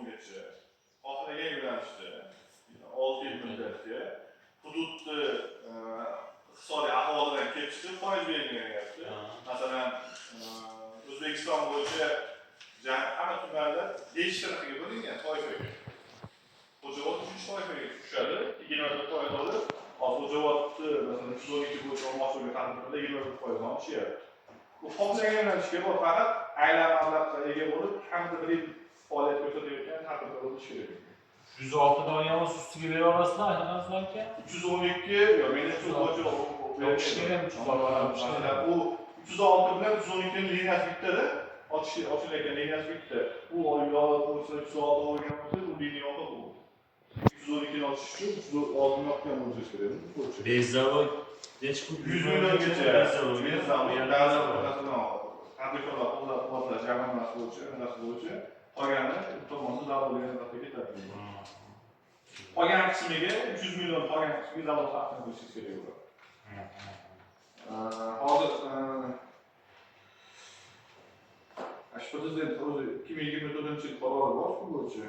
so'mgacha xohlagan yo'nalishda 6 yil muddatga hududni iqtisodiy ahvolidan kelib chiqib foiz belgilanyapti. Masalan, O'zbekiston bo'yicha hamma tumanlar 5 tarafiga bo'lingan toifaga. Xo'javod 3 toifaga tushadi, 24% olib, Xo'javodni masalan 312 bo'yicha olmoqchiga tadbirda 24% olishyapti. Bu xohlagan yo'nalishga bu faqat aylanma mablag'ga ega bo'lib, hamda bir yil faoliyat ko'rsatayotgan tadbirkor bo'lish kerak. 106 dan yalnız ustiga bera olasizlar, aytganingizlar aka? 312 yo menda shu bo'yicha o'qishga ham 306 bu 306 bilan 312 ning liniyasi bittada, ochilayotgan liniyasi bitta. Bu yo'l bo'lsa 306 olgan bo'lsa, bu liniya yo'q bu. 312 ni ochish uchun 306 ni yoqgan bo'lish kerak. Bezavod necha pul? 100 milliongacha bezavod, tadbirkorlar qo'llab-quvvatlash jamg'armasi bo'yicha qolgani tomonda davlatga tarafga ketadi. Qolgan qismiga 300 million qolgan qismiga davlat taqdim qilish kerak bo'ladi. Hozir Prezident o'zi 2024-yil qarori bor bu bo'yicha.